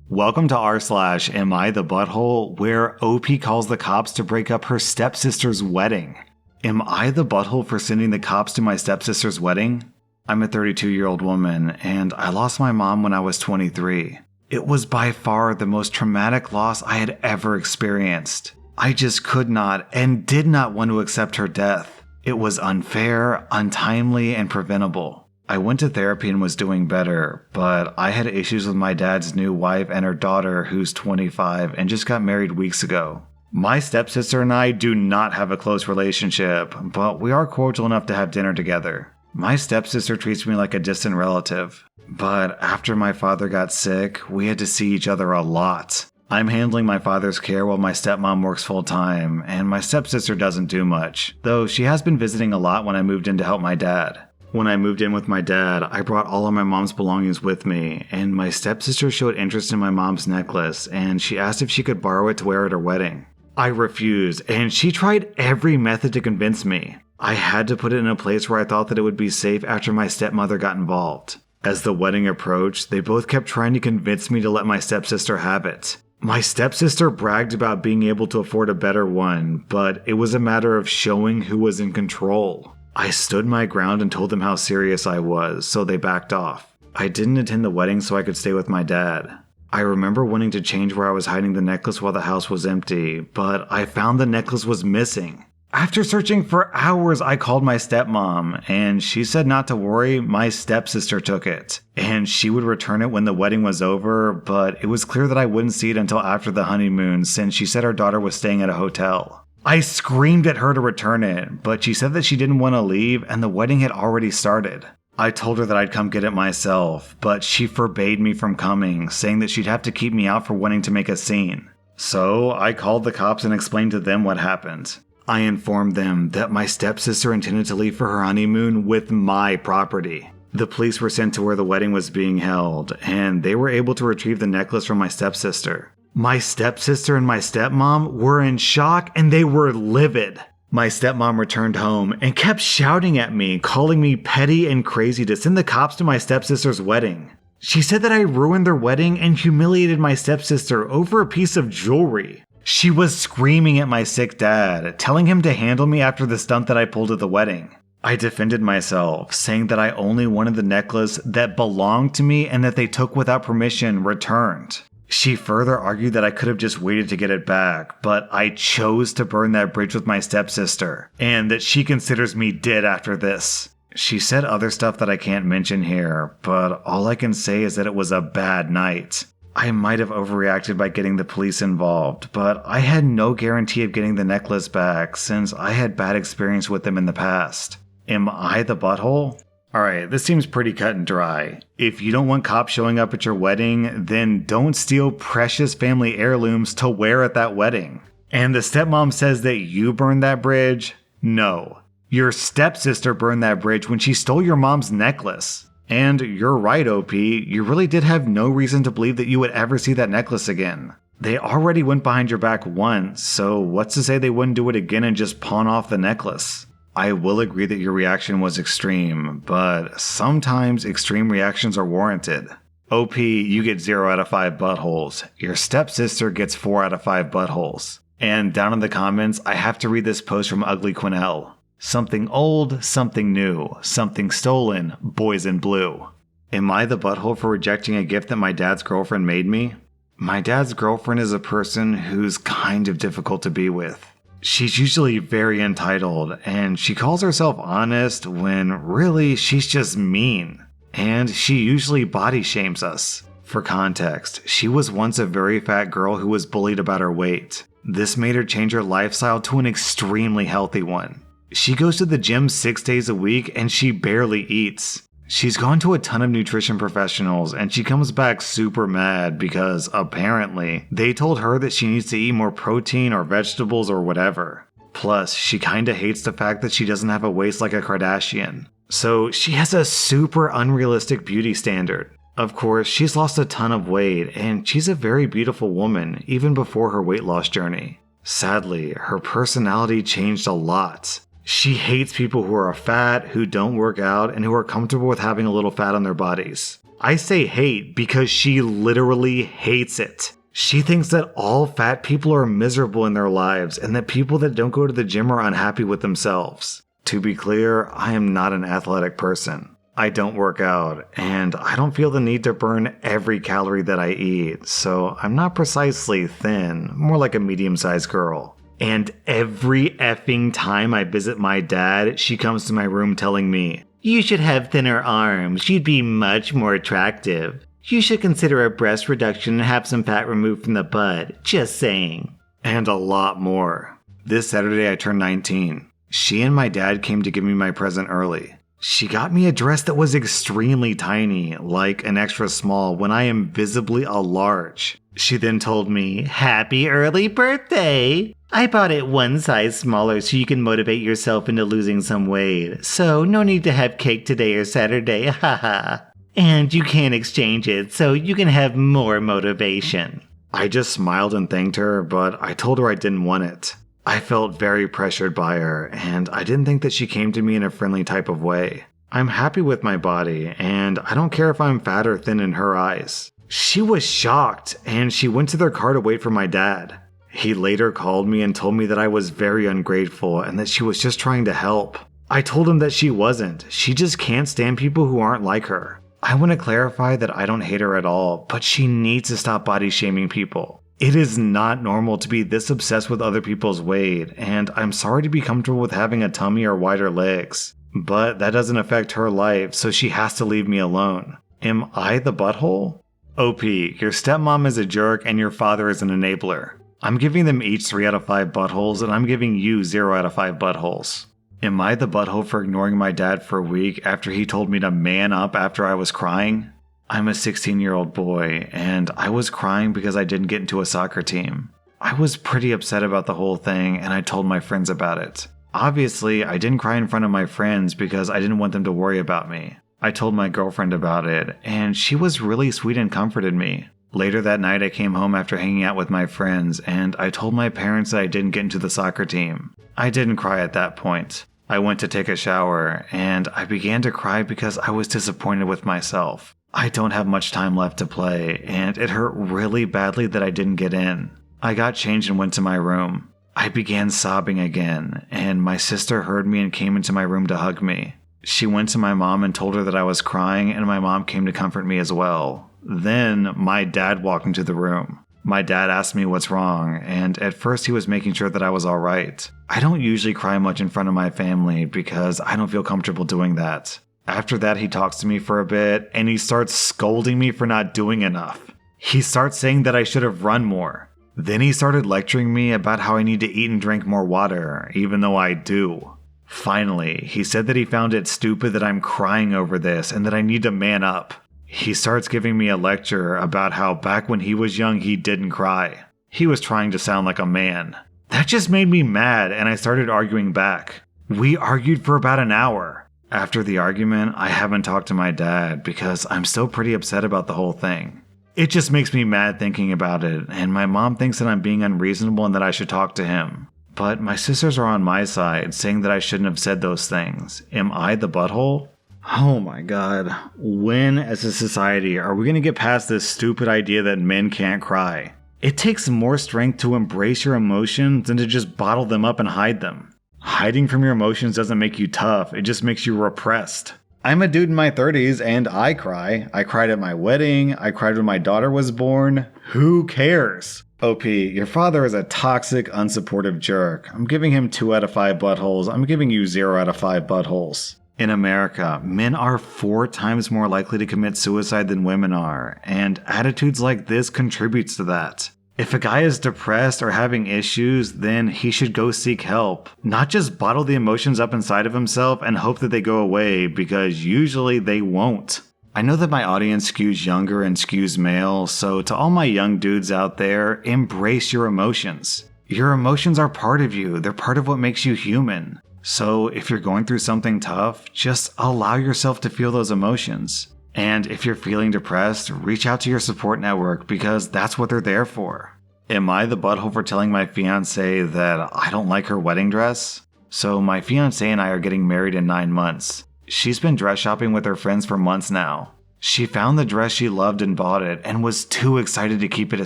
Welcome to rSlash AmITheButthole, where OP calls the cops to break up her stepsister's wedding. Am I the butthole for sending the cops to my stepsister's wedding? I'm a 32-year-old woman, and I lost my mom when I was 23. It was by far the most traumatic loss I had ever experienced. I just could not and did not want to accept her death. It was unfair, untimely, and preventable. I went to therapy and was doing better, but I had issues with my dad's new wife and her daughter, who's 25 and just got married weeks ago. My stepsister and I do not have a close relationship, but we are cordial enough to have dinner together. My stepsister treats me like a distant relative, but after my father got sick, we had to see each other a lot. I'm handling my father's care while my stepmom works full-time, and my stepsister doesn't do much, though she has been visiting a lot when I moved in to help my dad. When I moved in with my dad, I brought all of my mom's belongings with me, and my stepsister showed interest in my mom's necklace, and she asked if she could borrow it to wear at her wedding. I refused, and she tried every method to convince me. I had to put it in a place where I thought that it would be safe after my stepmother got involved. As the wedding approached, they both kept trying to convince me to let my stepsister have it. My stepsister bragged about being able to afford a better one, but it was a matter of showing who was in control. I stood my ground and told them how serious I was, so they backed off. I didn't attend the wedding so I could stay with my dad. I remember wanting to change where I was hiding the necklace while the house was empty, but I found the necklace was missing. After searching for hours, I called my stepmom, and she said not to worry, my stepsister took it, and she would return it when the wedding was over, but it was clear that I wouldn't see it until after the honeymoon since she said her daughter was staying at a hotel. I screamed at her to return it, but she said that she didn't want to leave and the wedding had already started. I told her that I'd come get it myself, but she forbade me from coming, saying that she'd have to keep me out for wanting to make a scene. So I called the cops and explained to them what happened. I informed them that my stepsister intended to leave for her honeymoon with my property. The police were sent to where the wedding was being held, and they were able to retrieve the necklace from my stepsister. My stepsister and my stepmom were in shock and they were livid. My stepmom returned home and kept shouting at me, calling me petty and crazy to send the cops to my stepsister's wedding. She said that I ruined their wedding and humiliated my stepsister over a piece of jewelry. She was screaming at my sick dad, telling him to handle me after the stunt that I pulled at the wedding. I defended myself, saying that I only wanted the necklace that belonged to me and that they took without permission returned. She further argued that I could have just waited to get it back, but I chose to burn that bridge with my stepsister, and that she considers me dead after this. She said other stuff that I can't mention here, but all I can say is that it was a bad night. I might have overreacted by getting the police involved, but I had no guarantee of getting the necklace back since I had bad experience with them in the past. Am I the butthole? Alright, this seems pretty cut and dry. If you don't want cops showing up at your wedding, then don't steal precious family heirlooms to wear at that wedding. And the stepmom says that you burned that bridge? No. Your stepsister burned that bridge when she stole your mom's necklace. And you're right, OP, you really did have no reason to believe that you would ever see that necklace again. They already went behind your back once, so what's to say they wouldn't do it again and just pawn off the necklace? I will agree that your reaction was extreme, but sometimes extreme reactions are warranted. OP, you get 0 out of 5 buttholes. Your stepsister gets 4 out of 5 buttholes. And down in the comments, I have to read this post from Ugly Quinnell. Something old, something new, something stolen, boys in blue. Am I the butthole for rejecting a gift that my dad's girlfriend made me? My dad's girlfriend is a person who's kind of difficult to be with. She's usually very entitled, and she calls herself honest when really she's just mean. And she usually body shames us. For context, she was once a very fat girl who was bullied about her weight. This made her change her lifestyle to an extremely healthy one. She goes to the gym 6 days a week and she barely eats. She's gone to a ton of nutrition professionals and she comes back super mad because, apparently, they told her that she needs to eat more protein or vegetables or whatever. Plus, she kinda hates the fact that she doesn't have a waist like a Kardashian. So she has a super unrealistic beauty standard. Of course, she's lost a ton of weight and she's a very beautiful woman even before her weight loss journey. Sadly, her personality changed a lot. She hates people who are fat, who don't work out, and who are comfortable with having a little fat on their bodies. I say hate because she literally hates it. She thinks that all fat people are miserable in their lives and that people that don't go to the gym are unhappy with themselves. To be clear, I am not an athletic person. I don't work out, and I don't feel the need to burn every calorie that I eat, so I'm not precisely thin, more like a medium-sized girl. And every effing time I visit my dad, she comes to my room telling me, "You should have thinner arms, you'd be much more attractive. You should consider a breast reduction and have some fat removed from the butt, just saying." And a lot more. This Saturday I turned 19. She and my dad came to give me my present early. She got me a dress that was extremely tiny, like an extra small, when I am visibly a large. She then told me, "Happy early birthday! I bought it one size smaller so you can motivate yourself into losing some weight, so no need to have cake today or Saturday, haha. And you can't exchange it, so you can have more motivation." I just smiled and thanked her, but I told her I didn't want it. I felt very pressured by her, and I didn't think that she came to me in a friendly type of way. I'm happy with my body, and I don't care if I'm fat or thin in her eyes. She was shocked, and she went to their car to wait for my dad. He later called me and told me that I was very ungrateful and that she was just trying to help. I told him that she wasn't. She just can't stand people who aren't like her. I want to clarify that I don't hate her at all, but she needs to stop body shaming people. It is not normal to be this obsessed with other people's weight, and I'm sorry to be comfortable with having a tummy or wider legs. But that doesn't affect her life, so she has to leave me alone. Am I the butthole? OP, your stepmom is a jerk and your father is an enabler. I'm giving them each 3 out of 5 buttholes, and I'm giving you 0 out of 5 buttholes. Am I the butthole for ignoring my dad for a week after he told me to man up after I was crying? I'm a 16-year-old boy, and I was crying because I didn't get into a soccer team. I was pretty upset about the whole thing, and I told my friends about it. Obviously, I didn't cry in front of my friends because I didn't want them to worry about me. I told my girlfriend about it, and she was really sweet and comforted me. Later that night, I came home after hanging out with my friends, and I told my parents that I didn't get into the soccer team. I didn't cry at that point. I went to take a shower, and I began to cry because I was disappointed with myself. I don't have much time left to play, and it hurt really badly that I didn't get in. I got changed and went to my room. I began sobbing again, and my sister heard me and came into my room to hug me. She went to my mom and told her that I was crying, and my mom came to comfort me as well. Then, my dad walked into the room. My dad asked me what's wrong, and at first he was making sure that I was alright. I don't usually cry much in front of my family because I don't feel comfortable doing that. After that, he talks to me for a bit, and he starts scolding me for not doing enough. He starts saying that I should have run more. Then he started lecturing me about how I need to eat and drink more water, even though I do. Finally, he said that he found it stupid that I'm crying over this and that I need to man up. He starts giving me a lecture about how back when he was young he didn't cry. He was trying to sound like a man. That just made me mad, and I started arguing back. We argued for about an hour. After the argument, I haven't talked to my dad because I'm still pretty upset about the whole thing. It just makes me mad thinking about it, and my mom thinks that I'm being unreasonable and that I should talk to him. But my sisters are on my side, saying that I shouldn't have said those things. Am I the butthole? Oh my god. When, as a society, are we going to get past this stupid idea that men can't cry? It takes more strength to embrace your emotions than to just bottle them up and hide them. Hiding from your emotions doesn't make you tough, it just makes you repressed. I'm a dude in my 30s and I cry. I cried at my wedding, I cried when my daughter was born. Who cares? OP, your father is a toxic, unsupportive jerk. I'm giving him 2 out of 5 buttholes. I'm giving you 0 out of 5 buttholes. In America, men are 4 times more likely to commit suicide than women are, and attitudes like this contributes to that. If a guy is depressed or having issues, then he should go seek help, not just bottle the emotions up inside of himself and hope that they go away, because usually they won't. I know that my audience skews younger and skews male, so to all my young dudes out there, embrace your emotions. Your emotions are part of you, they're part of what makes you human. So if you're going through something tough, just allow yourself to feel those emotions. And if you're feeling depressed, reach out to your support network because that's what they're there for. Am I the butthole for telling my fiance that I don't like her wedding dress? So my fiance and I are getting married in 9 months. She's been dress shopping with her friends for months now. She found the dress she loved and bought it, and was too excited to keep it a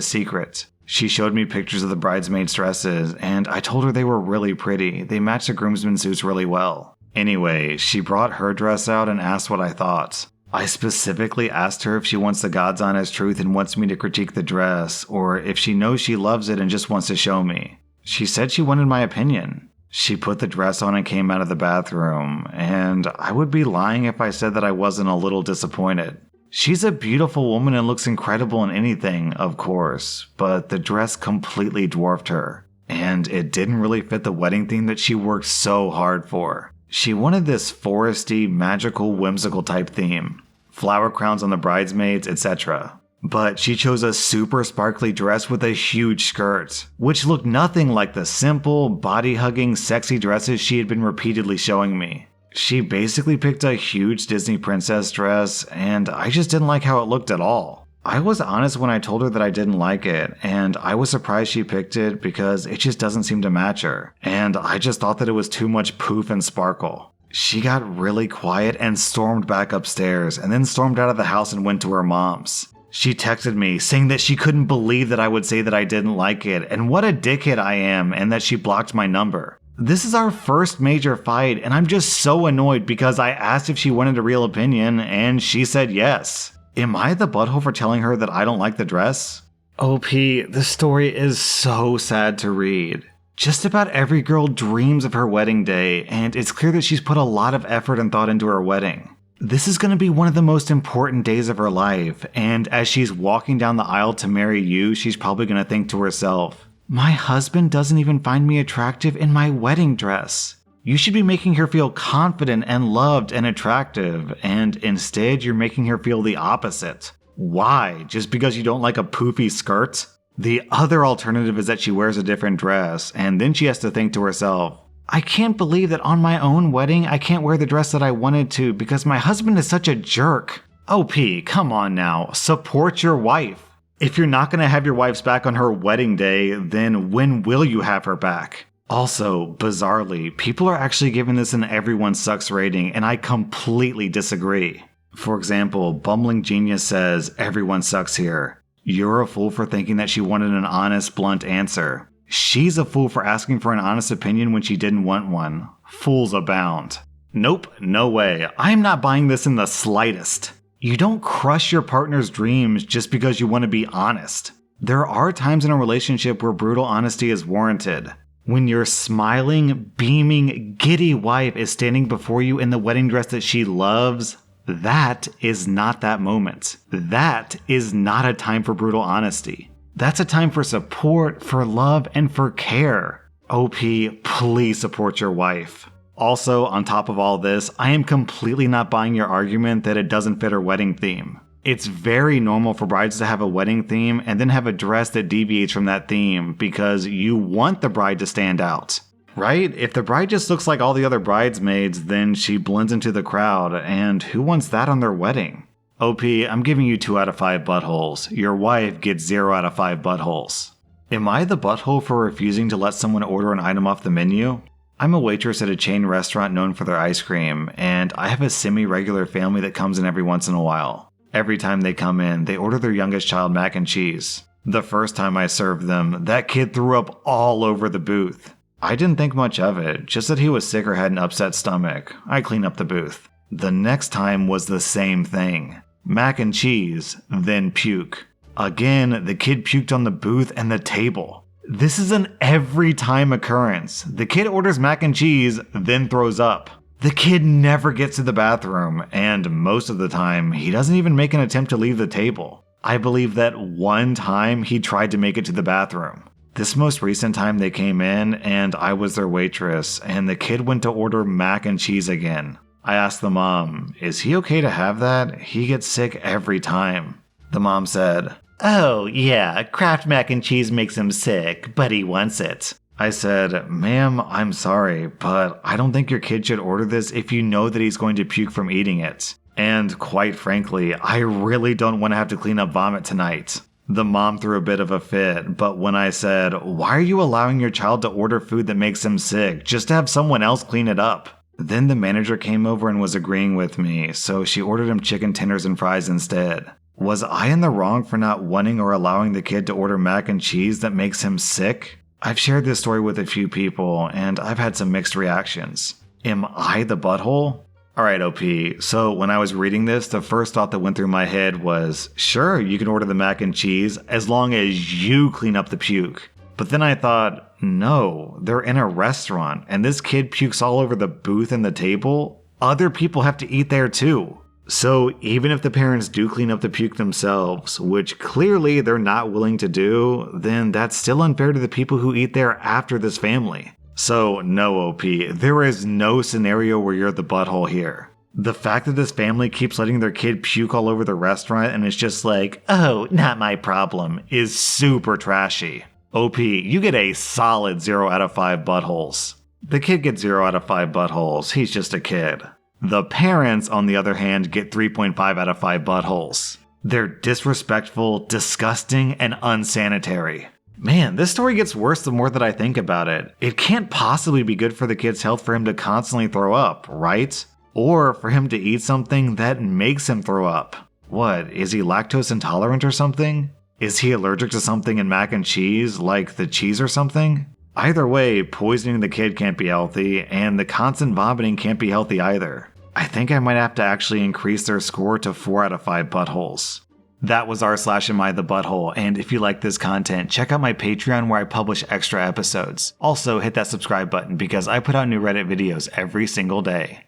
secret. She showed me pictures of the bridesmaids' dresses, and I told her they were really pretty. They matched the groomsmen's suits really well. Anyway, she brought her dress out and asked what I thought. I specifically asked her if she wants the God's honest truth and wants me to critique the dress, or if she knows she loves it and just wants to show me. She said she wanted my opinion. She put the dress on and came out of the bathroom, and I would be lying if I said that I wasn't a little disappointed. She's a beautiful woman and looks incredible in anything, of course, but the dress completely dwarfed her, and it didn't really fit the wedding theme that she worked so hard for. She wanted this foresty, magical, whimsical type theme. Flower crowns on the bridesmaids, etc. But she chose a super sparkly dress with a huge skirt, which looked nothing like the simple, body-hugging, sexy dresses she had been repeatedly showing me. She basically picked a huge Disney princess dress, and I just didn't like how it looked at all. I was honest when I told her that I didn't like it, and I was surprised she picked it because it just doesn't seem to match her, and I just thought that it was too much poof and sparkle. She got really quiet and stormed back upstairs, and then stormed out of the house and went to her mom's. She texted me saying that she couldn't believe that I would say that I didn't like it, and what a dickhead I am, and that she blocked my number. This is our first major fight, and I'm just so annoyed because I asked if she wanted a real opinion, and she said yes. Am I the butthole for telling her that I don't like the dress? OP, the story is so sad to read. Just about every girl dreams of her wedding day, and it's clear that she's put a lot of effort and thought into her wedding. This is going to be one of the most important days of her life, and as she's walking down the aisle to marry you, she's probably going to think to herself, my husband doesn't even find me attractive in my wedding dress. You should be making her feel confident and loved and attractive, and instead you're making her feel the opposite. Why? Just because you don't like a poofy skirt? The other alternative is that she wears a different dress, and then she has to think to herself, I can't believe that on my own wedding I can't wear the dress that I wanted to because my husband is such a jerk. OP, come on now, support your wife. If you're not going to have your wife's back on her wedding day, then when will you have her back? Also, bizarrely, people are actually giving this an everyone sucks rating, and I completely disagree. For example, Bumbling Genius says, everyone sucks here. You're a fool for thinking that she wanted an honest, blunt answer. She's a fool for asking for an honest opinion when she didn't want one. Fools abound. Nope, no way. I'm not buying this in the slightest. You don't crush your partner's dreams just because you want to be honest. There are times in a relationship where brutal honesty is warranted. When your smiling, beaming, giddy wife is standing before you in the wedding dress that she loves, that is not that moment. That is not a time for brutal honesty. That's a time for support, for love, and for care. OP, please support your wife. Also, on top of all this, I am completely not buying your argument that it doesn't fit her wedding theme. It's very normal for brides to have a wedding theme and then have a dress that deviates from that theme because you want the bride to stand out. Right? If the bride just looks like all the other bridesmaids, then she blends into the crowd, and who wants that on their wedding? OP, I'm giving you 2 out of 5 buttholes. Your wife gets 0 out of 5 buttholes. Am I the butthole for refusing to let someone order an item off the menu? I'm a waitress at a chain restaurant known for their ice cream, and I have a semi-regular family that comes in every once in a while. Every time they come in, they order their youngest child mac and cheese. The first time I served them, that kid threw up all over the booth. I didn't think much of it, just that he was sick or had an upset stomach. I cleaned up the booth. The next time was the same thing. Mac and cheese, then puke. Again, the kid puked on the booth and the table. This is an every time occurrence. The kid orders mac and cheese, then throws up. The kid never gets to the bathroom, and most of the time, he doesn't even make an attempt to leave the table. I believe that one time he tried to make it to the bathroom. This most recent time they came in, and I was their waitress, and the kid went to order mac and cheese again. I asked the mom, is he okay to have that? He gets sick every time. The mom said, oh yeah, Kraft mac and cheese makes him sick, but he wants it. I said, ma'am, I'm sorry, but I don't think your kid should order this if you know that he's going to puke from eating it. And quite frankly, I really don't want to have to clean up vomit tonight. The mom threw a bit of a fit, but when I said, why are you allowing your child to order food that makes him sick just to have someone else clean it up? Then the manager came over and was agreeing with me, so she ordered him chicken tenders and fries instead. Was I in the wrong for not wanting or allowing the kid to order mac and cheese that makes him sick? I've shared this story with a few people, and I've had some mixed reactions. Am I the butthole? Alright, OP, so when I was reading this, the first thought that went through my head was, sure, you can order the mac and cheese as long as you clean up the puke. But then I thought, no, they're in a restaurant, and this kid pukes all over the booth and the table. Other people have to eat there too. So even if the parents do clean up the puke themselves, which clearly they're not willing to do, then that's still unfair to the people who eat there after this family. So no, OP, there is no scenario where you're the butthole here. The fact that this family keeps letting their kid puke all over the restaurant and it's just like, oh, not my problem, is super trashy. OP, you get a solid 0 out of 5 buttholes. The kid gets 0 out of 5 buttholes, he's just a kid. The parents, on the other hand, get 3.5 out of 5 buttholes. They're disrespectful, disgusting, and unsanitary. Man, this story gets worse the more that I think about it. It can't possibly be good for the kid's health for him to constantly throw up, right? Or for him to eat something that makes him throw up. What, is he lactose intolerant or something? Is he allergic to something in mac and cheese, like the cheese or something? Either way, poisoning the kid can't be healthy, and the constant vomiting can't be healthy either. I think I might have to actually increase their score to 4 out of 5 buttholes. That was rSlash AmITheButthole, and if you like this content, check out my Patreon where I publish extra episodes. Also, hit that subscribe button because I put out new Reddit videos every single day.